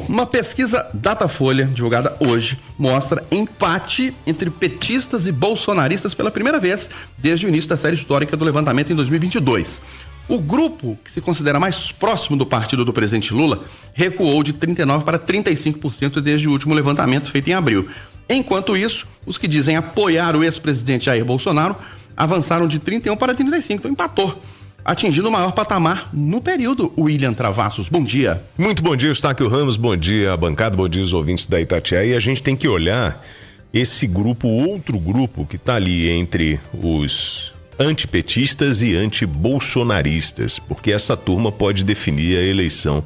Uma pesquisa Datafolha, divulgada hoje, mostra empate entre petistas e bolsonaristas pela primeira vez desde o início da série histórica do levantamento em 2022. O grupo, que se considera mais próximo do partido do presidente Lula, recuou de 39% para 35% desde o último levantamento feito em abril. Enquanto isso, os que dizem apoiar o ex-presidente Jair Bolsonaro avançaram de 31% para 35%, então empatou, atingindo o maior patamar no período. William Travassos, bom dia. Muito bom dia, Eustáquio Ramos, bom dia a bancada, bom dia os ouvintes da Itatiaia. E a gente tem que olhar esse grupo, outro grupo que está ali entre os antipetistas e antibolsonaristas, porque essa turma pode definir a eleição,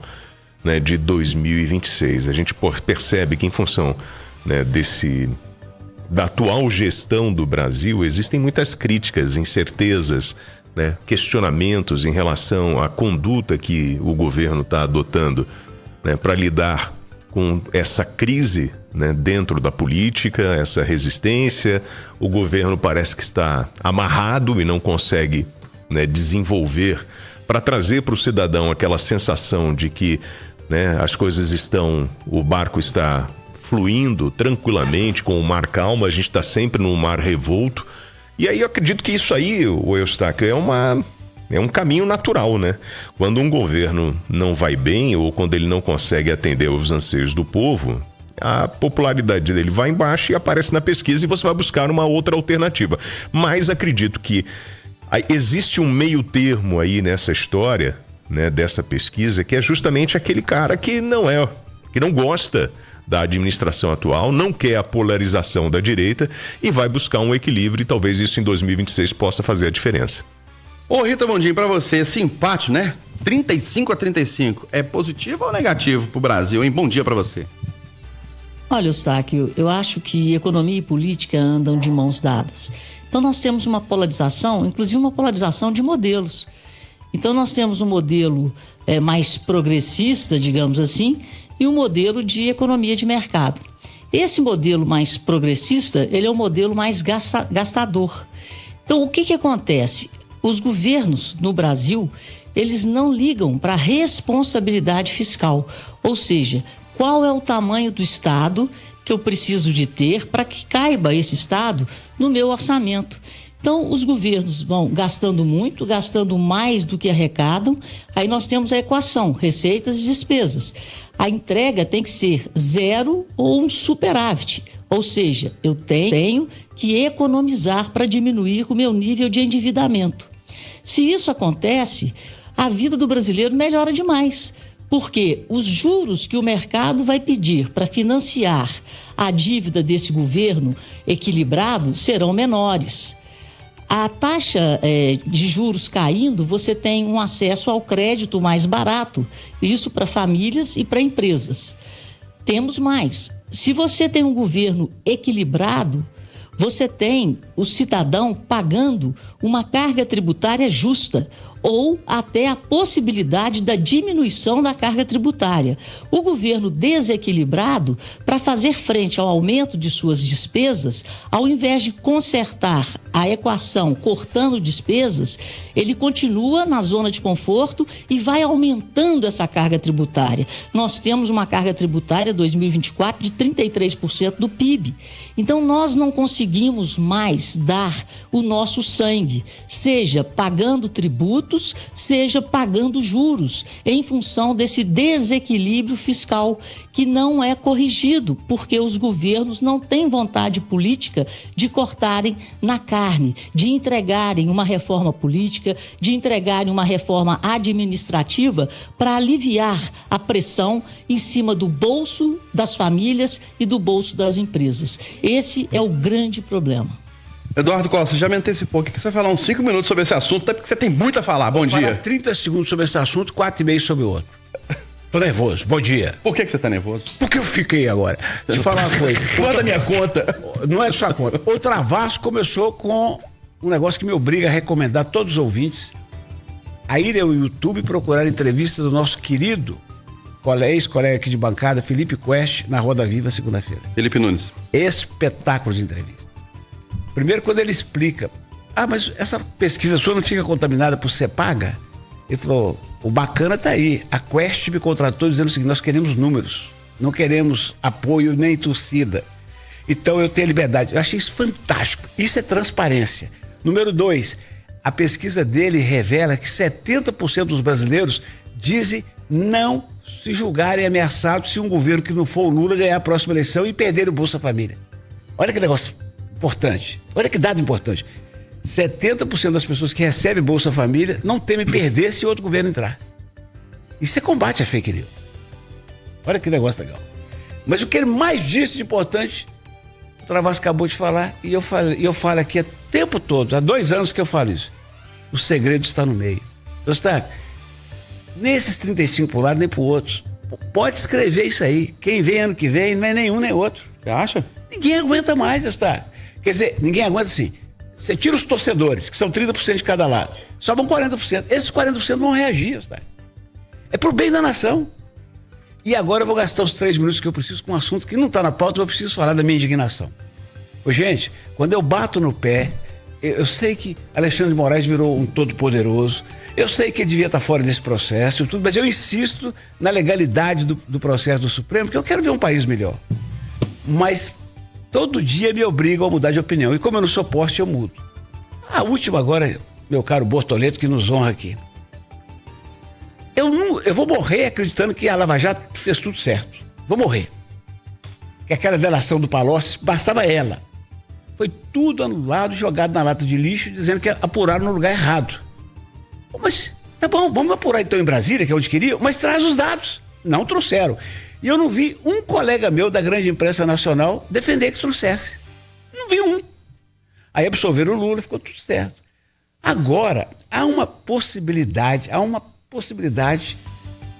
né, de 2026. A gente percebe que em função, né, da atual gestão do Brasil, existem muitas críticas, incertezas, né, questionamentos em relação à conduta que o governo está adotando, né, para lidar com essa crise, né, dentro da política, essa resistência. O governo parece que está amarrado e não consegue, né, desenvolver para trazer para o cidadão aquela sensação de que, né, as coisas o barco está fluindo tranquilamente, com o mar calmo, a gente está sempre num mar revolto. E aí eu acredito que isso aí, o Eustáquio, é um caminho natural, né? Quando um governo não vai bem ou quando ele não consegue atender aos anseios do povo, a popularidade dele vai embaixo e aparece na pesquisa e você vai buscar uma outra alternativa. Mas acredito que existe um meio termo aí nessa história, né, dessa pesquisa, que é justamente aquele cara que não gosta da administração atual, não quer a polarização da direita e vai buscar um equilíbrio, e talvez isso em 2026 possa fazer a diferença. Ô Rita, bom dia pra você. Esse empate, né? 35-35, é positivo ou negativo pro Brasil, hein? Bom dia pra você. Olha, Eustáquio, eu acho que economia e política andam de mãos dadas. Então nós temos uma polarização, inclusive uma polarização de modelos. Então nós temos um modelo mais progressista, digamos assim, e um modelo de economia de mercado. Esse modelo mais progressista, ele é um modelo mais gastador. Então, o que acontece? Os governos no Brasil, eles não ligam para a responsabilidade fiscal, ou seja, qual é o tamanho do Estado que eu preciso de ter para que caiba esse Estado no meu orçamento. Então, os governos vão gastando muito, gastando mais do que arrecadam. Aí nós temos a equação, receitas e despesas. A entrega tem que ser zero ou um superávit. Ou seja, eu tenho que economizar para diminuir o meu nível de endividamento. Se isso acontece, a vida do brasileiro melhora demais. Porque os juros que o mercado vai pedir para financiar a dívida desse governo equilibrado serão menores. A taxa de juros caindo, você tem um acesso ao crédito mais barato, isso para famílias e para empresas. Temos mais. Se você tem um governo equilibrado, você tem o cidadão pagando uma carga tributária justa ou até a possibilidade da diminuição da carga tributária. O governo desequilibrado, para fazer frente ao aumento de suas despesas, ao invés de consertar a equação cortando despesas, ele continua na zona de conforto e vai aumentando essa carga tributária. Nós temos uma carga tributária 2024 de 33% do PIB. Então nós não conseguimos mais dar o nosso sangue, seja pagando tributos, seja pagando juros, em função desse desequilíbrio fiscal que não é corrigido, porque os governos não têm vontade política de cortarem na carne, de entregarem uma reforma política, de entregarem uma reforma administrativa para aliviar a pressão em cima do bolso das famílias e do bolso das empresas. Esse é o grande problema. Eduardo Costa, já me antecipou que você vai falar uns 5 minutos sobre esse assunto, até porque você tem muito a falar. Bom dia. Falar 30 segundos sobre esse assunto, 4,5 sobre o outro. Tô nervoso. Bom dia. Por que você tá nervoso? Porque eu fiquei agora. Deixa eu falar uma coisa. Quanto a minha conta? Não é sua conta. O Travassos começou com um negócio que me obriga a recomendar a todos os ouvintes a ir ao YouTube e procurar a entrevista do nosso querido ex-colega aqui de bancada, Felipe Quest, na Roda Viva, segunda-feira. Felipe Nunes. Espetáculo de entrevista. Primeiro, quando ele explica, mas essa pesquisa sua não fica contaminada por ser paga? Ele falou, o bacana tá aí, a Quest me contratou dizendo o seguinte, nós queremos números. não queremos apoio nem torcida. Então eu tenho liberdade. Eu achei isso fantástico. Isso é transparência. Número 2, a pesquisa dele revela que 70% dos brasileiros dizem não se julgarem ameaçados se um governo que não for o Lula ganhar a próxima eleição e perder o Bolsa Família. Olha que negócio importante. Olha que dado importante. 70% das pessoas que recebem Bolsa Família não temem perder se outro governo entrar. Isso é combate à fake news. Olha que negócio legal. Mas o que ele mais disse de importante, o Travassos acabou de falar, e eu falo aqui o tempo todo, há 2 anos que eu falo isso. O segredo está no meio. Eustáquio, nesses 35 por lado, nem por outros. Pode escrever isso aí. Quem vem ano que vem não é nenhum nem outro. Você acha? Ninguém aguenta mais, Eustáquio. Quer dizer, ninguém aguenta assim. Você tira os torcedores, que são 30% de cada lado. Sobram 40%. Esses 40% vão reagir, Eustáquio. É pro bem da nação. E agora eu vou gastar os 3 minutos que eu preciso com um assunto que não está na pauta, eu preciso falar da minha indignação. Ô, gente, quando eu bato no pé, eu sei que Alexandre de Moraes virou um todo-poderoso, eu sei que ele devia estar fora desse processo, tudo, mas eu insisto na legalidade do processo do Supremo, porque eu quero ver um país melhor. Mas todo dia me obrigam a mudar de opinião, e como eu não sou poste, eu mudo. A última agora, meu caro Bortoleto, que nos honra aqui. Eu vou morrer acreditando que a Lava Jato fez tudo certo. Vou morrer. Que aquela delação do Palocci, bastava ela. Foi tudo anulado, jogado na lata de lixo, dizendo que apuraram no lugar errado. Mas, tá bom, vamos apurar então em Brasília, que é onde queriam, mas traz os dados. Não trouxeram. E eu não vi um colega meu da grande imprensa nacional defender que trouxesse. Não vi um. Aí absolveram o Lula, ficou tudo certo. Agora, há uma possibilidade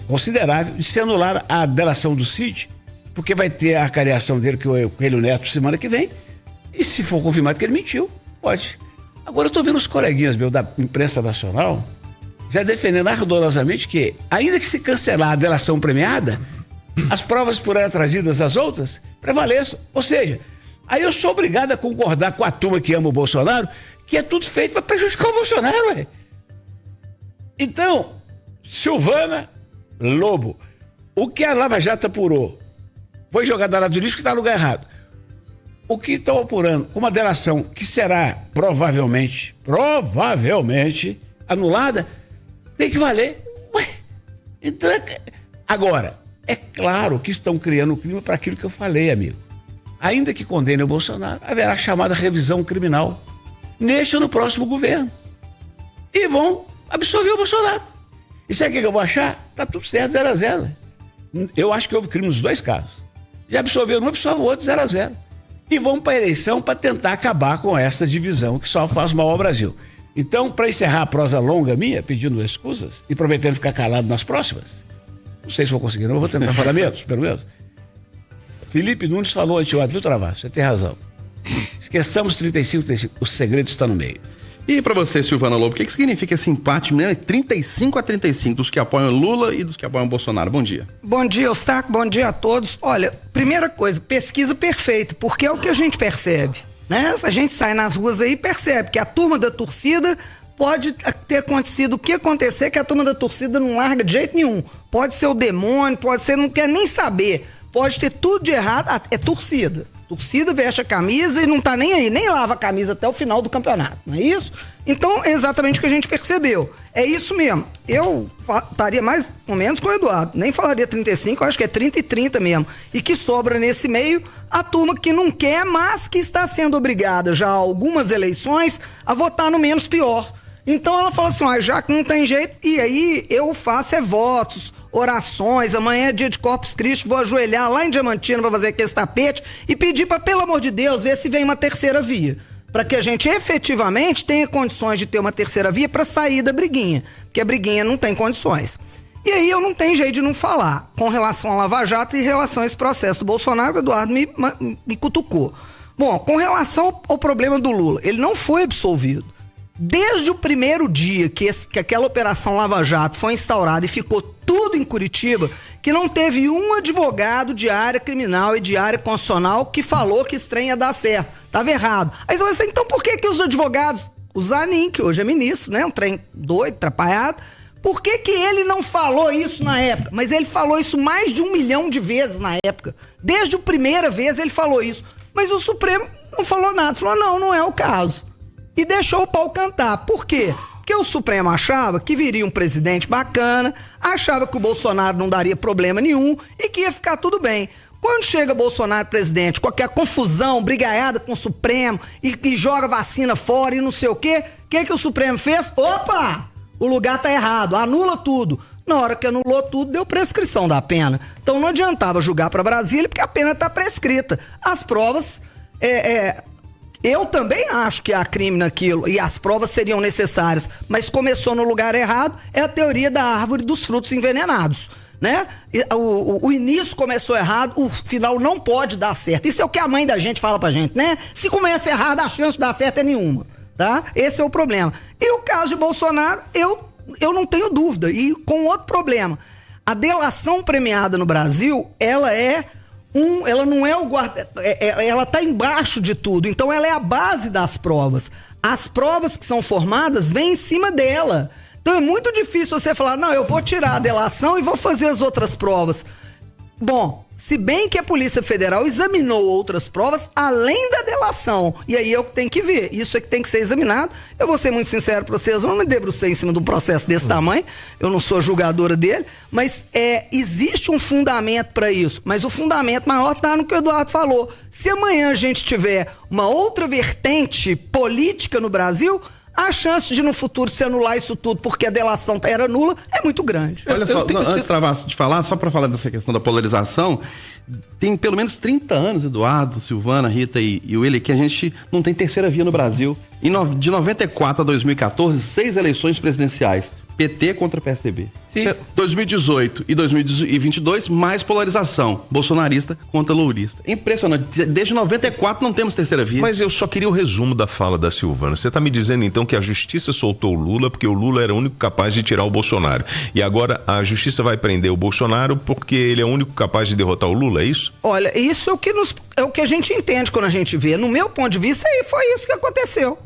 considerável de se anular a delação do Cid, porque vai ter a acareação dele com o Coelho Neto semana que vem, e se for confirmado que ele mentiu, pode. Agora eu tô vendo os coleguinhas meus da imprensa nacional já defendendo ardorosamente que, ainda que se cancelar a delação premiada, as provas por ela trazidas às outras prevaleçam. Ou seja, aí eu sou obrigado a concordar com a turma que ama o Bolsonaro, que é tudo feito para prejudicar o Bolsonaro, ué. Então, Silvana Lobo, o que a Lava Jato apurou foi jogado lá do lixo que está no lugar errado. O que estão apurando com uma delação que será provavelmente anulada, tem que valer. Ué, então, agora, é claro que estão criando um crime para aquilo que eu falei, amigo. Ainda que condenem o Bolsonaro, haverá a chamada revisão criminal neste ou no próximo governo. E vão absolver o Bolsonaro. E sabe o que eu vou achar? Tá tudo certo, 0-0. Eu acho que houve crime nos 2 casos. Já absolveram um, absolve o outro, 0-0. E vão para a eleição para tentar acabar com essa divisão que só faz mal ao Brasil. Então, para encerrar a prosa longa minha, pedindo excusas e prometendo ficar calado nas próximas, não sei se vou conseguir, não, vou tentar falar menos, pelo menos. Felipe Nunes falou anteontem, viu, Travassos? Você tem razão. Esqueçamos 35, o segredo está no meio. E para você, Silvana Lobo, o que significa esse empate, né? 35-35 dos que apoiam Lula e dos que apoiam Bolsonaro? Bom dia. Bom dia, Eustáquio. Bom dia a todos. Olha, primeira coisa, pesquisa perfeita, porque é o que a gente percebe, né? A gente sai nas ruas aí e percebe que a turma da torcida pode ter acontecido o que acontecer, que a turma da torcida não larga de jeito nenhum. Pode ser o demônio, pode ser, não quer nem saber. Pode ter tudo de errado, é torcida. Torcida veste a camisa e não tá nem aí, nem lava a camisa até o final do campeonato, não é isso? Então, é exatamente o que a gente percebeu. É isso mesmo. Eu estaria mais ou menos com o Eduardo. Nem falaria 35, eu acho que é 30 e 30 mesmo. E que sobra nesse meio a turma que não quer, mas que está sendo obrigada já há algumas eleições a votar no menos pior. Então ela fala assim, já que não tem jeito, e aí eu faço votos, orações, amanhã é dia de Corpus Christi, vou ajoelhar lá em Diamantina pra fazer aquele tapete e pedir pra, pelo amor de Deus, ver se vem uma terceira via. Pra que a gente efetivamente tenha condições de ter uma terceira via pra sair da briguinha. Porque a briguinha não tem condições. E aí eu não tenho jeito de não falar com relação à Lava Jato e em relação a esse processo do Bolsonaro, o Eduardo me cutucou. Bom, com relação ao problema do Lula, ele não foi absolvido. Desde o primeiro dia que aquela operação Lava Jato foi instaurada e ficou tudo em Curitiba, que não teve um advogado de área criminal e de área constitucional que falou que esse trem ia dar certo. Tava errado. Aí você vai dizer, então por que os advogados, o Zanin, que hoje é ministro, né, um trem doido, atrapalhado, Por que ele não falou isso na época? Mas ele falou isso mais de 1 milhão de vezes na época. Desde a primeira vez ele falou isso. Mas o Supremo não falou nada. Falou, não é o caso. E deixou o pau cantar. Por quê? Porque o Supremo achava que viria um presidente bacana, achava que o Bolsonaro não daria problema nenhum e que ia ficar tudo bem. Quando chega Bolsonaro presidente, qualquer confusão, brigaiada com o Supremo e joga vacina fora e não sei o quê, o que o Supremo fez? Opa! O lugar tá errado, anula tudo. Na hora que anulou tudo, deu prescrição da pena. Então não adiantava julgar para Brasília, porque a pena tá prescrita. As provas, eu também acho que há crime naquilo e as provas seriam necessárias, mas começou no lugar errado, é a teoria da árvore dos frutos envenenados, né? O início começou errado, o final não pode dar certo. Isso é o que a mãe da gente fala pra gente, né? Se começa errado, a chance de dar certo é nenhuma, tá? Esse é o problema. E o caso de Bolsonaro, eu não tenho dúvida. E com outro problema, a delação premiada no Brasil, ela não é o guarda, ela tá embaixo de tudo, então ela é a base das provas. As provas que são formadas vêm em cima dela. Então é muito difícil você falar, não, eu vou tirar a delação e vou fazer as outras provas. Bom, se bem que a Polícia Federal examinou outras provas além da delação, e aí eu tenho que ver, isso é que tem que ser examinado. Eu vou ser muito sincero para vocês, eu não me debrucei em cima de um processo desse tamanho, eu não sou julgadora dele, mas existe um fundamento para isso, mas o fundamento maior tá no que o Eduardo falou. Se amanhã a gente tiver uma outra vertente política no Brasil, a chance de no futuro se anular isso tudo porque a delação era nula é muito grande. Olha só, antes de falar, só para falar dessa questão da polarização, tem pelo menos 30 anos, Eduardo, Silvana, Rita e o Willi, que a gente não tem terceira via no Brasil. De 94 a 2014, 6 eleições presidenciais. PT contra PSDB. Sim. 2018 e 2022, mais polarização. Bolsonarista contra lourista. Impressionante. Desde 94 não temos terceira via. Mas eu só queria o resumo da fala da Silvana. Você está me dizendo então que a justiça soltou o Lula porque o Lula era o único capaz de tirar o Bolsonaro. E agora a justiça vai prender o Bolsonaro porque ele é o único capaz de derrotar o Lula, é isso? Olha, isso é o que a gente entende quando a gente vê. No meu ponto de vista, foi isso que aconteceu.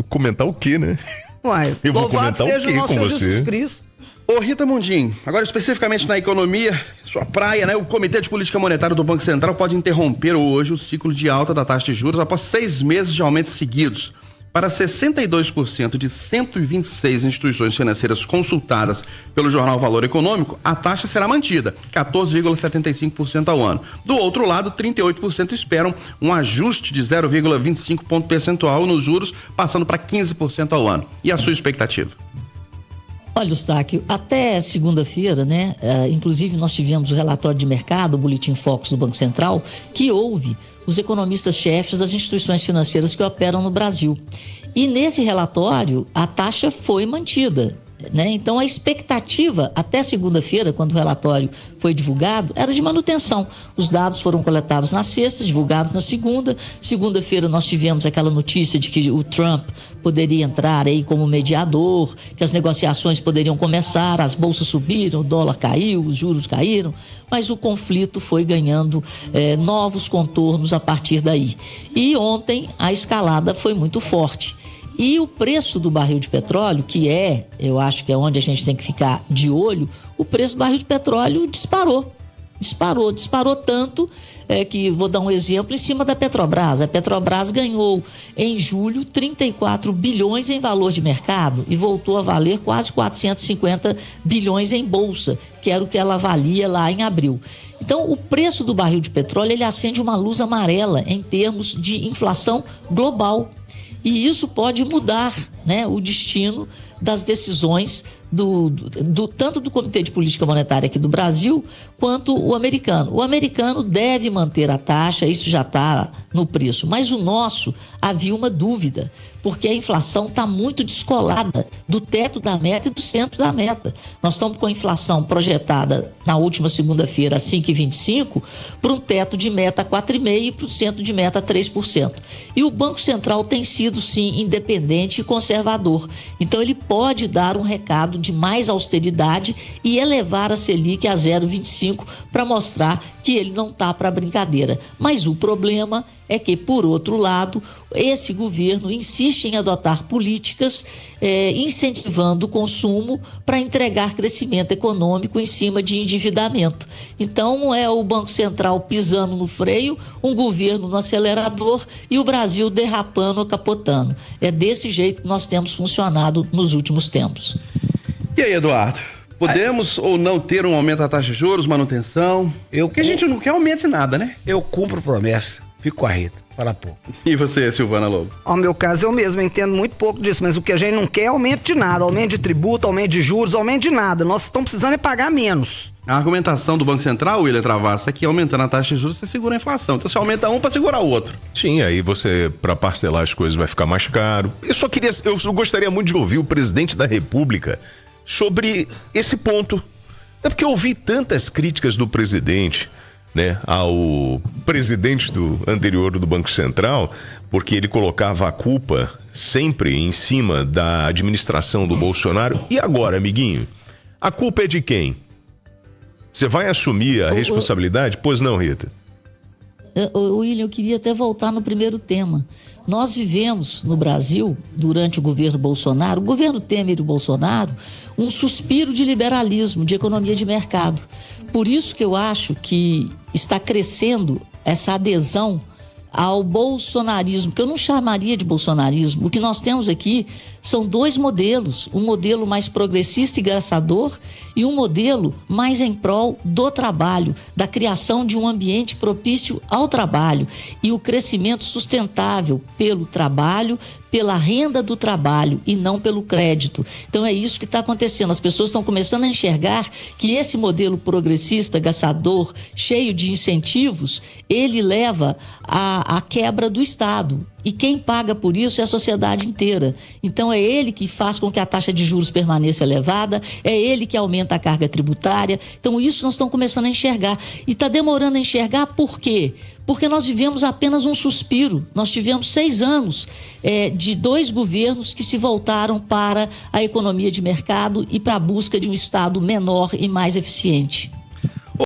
Comentar o quê, né? Uai, eu vou comentar o quê com você? Jesus Cristo. Ô Rita Mundim, agora especificamente na economia, sua praia, né? O Comitê de Política Monetária do Banco Central pode interromper hoje o ciclo de alta da taxa de juros após 6 meses de aumentos seguidos. Para 62% de 126 instituições financeiras consultadas pelo jornal Valor Econômico, a taxa será mantida, 14,75% ao ano. Do outro lado, 38% esperam um ajuste de 0,25 ponto percentual nos juros, passando para 15% ao ano. E a sua expectativa? Olha, Eustáquio, até segunda-feira, né? Inclusive nós tivemos o relatório de mercado, o Boletim Focus do Banco Central, que ouve os economistas-chefes das instituições financeiras que operam no Brasil. E nesse relatório, a taxa foi mantida, né? Então a expectativa até segunda-feira, quando o relatório foi divulgado, era de manutenção. Os dados foram coletados na sexta, divulgados na segunda. Segunda-feira nós tivemos aquela notícia de que o Trump poderia entrar aí como mediador, que as negociações poderiam começar, as bolsas subiram, o dólar caiu, os juros caíram, mas o conflito foi ganhando novos contornos a partir daí. E ontem a escalada foi muito forte. E o preço do barril de petróleo, que eu acho que é onde a gente tem que ficar de olho, o preço do barril de petróleo disparou tanto que, vou dar um exemplo, em cima da Petrobras. A Petrobras ganhou em julho 34 bilhões em valor de mercado e voltou a valer quase 450 bilhões em bolsa, que era o que ela valia lá em abril. Então, o preço do barril de petróleo, ele acende uma luz amarela em termos de inflação global. E isso pode mudar, né, o destino das decisões tanto do Comitê de Política Monetária aqui do Brasil, quanto o americano. O americano deve manter a taxa, isso já está no preço, mas o nosso havia uma dúvida, porque a inflação está muito descolada do teto da meta e do centro da meta. Nós estamos com a inflação projetada na última segunda-feira a 5,25 para um teto de meta 4,5% e para o centro de meta 3%. E o Banco Central tem sido, sim, independente e conservador conservador. Então ele pode dar um recado de mais austeridade e elevar a Selic a 0,25 para mostrar que ele não está para brincadeira. Mas o problema é que, por outro lado, esse governo insiste em adotar políticas incentivando o consumo para entregar crescimento econômico em cima de endividamento. Então, é o Banco Central pisando no freio, um governo no acelerador e o Brasil derrapando ou capotando. É desse jeito que nós temos funcionado nos últimos tempos. E aí, Eduardo? Podemos ou não ter um aumento da taxa de juros, manutenção? Porque a gente não quer aumento de nada, né? Eu cumpro promessa. Fico com a Rita, fala pouco. E você, Silvana Lobo? Ao meu caso, eu mesmo entendo muito pouco disso, mas o que a gente não quer é aumento de nada, aumento de tributo, aumento de juros, aumento de nada. Nós estamos precisando é pagar menos. A argumentação do Banco Central, William Travassa, é que aumentando a taxa de juros você segura a inflação. Então você aumenta um para segurar o outro. Sim, aí você, para parcelar as coisas, vai ficar mais caro. Eu gostaria muito de ouvir o presidente da República sobre esse ponto. É porque eu ouvi tantas críticas do presidente, né, ao presidente anterior do Banco Central, porque ele colocava a culpa sempre em cima da administração do Bolsonaro. E agora, amiguinho, a culpa é de quem? Você vai assumir a responsabilidade? Pois não, Rita? William, eu queria até voltar no primeiro tema. Nós vivemos no Brasil, durante o governo Bolsonaro, o governo Temer e o Bolsonaro, um suspiro de liberalismo, de economia de mercado. Por isso que eu acho que está crescendo essa adesão ao bolsonarismo, que eu não chamaria de bolsonarismo. O que nós temos aqui são dois modelos, um modelo mais progressista e graçador e um modelo mais em prol do trabalho, da criação de um ambiente propício ao trabalho e o crescimento sustentável pelo trabalho, pela renda do trabalho e não pelo crédito. Então é isso que está acontecendo. As pessoas estão começando a enxergar que esse modelo progressista, gastador, cheio de incentivos, ele leva à quebra do Estado. E quem paga por isso é a sociedade inteira. Então é ele que faz com que a taxa de juros permaneça elevada, é ele que aumenta a carga tributária. Então isso nós estamos começando a enxergar. E está demorando a enxergar por quê? Porque nós vivemos apenas um suspiro. Nós tivemos 6 anos de 2 governos que se voltaram para a economia de mercado e para a busca de um Estado menor e mais eficiente.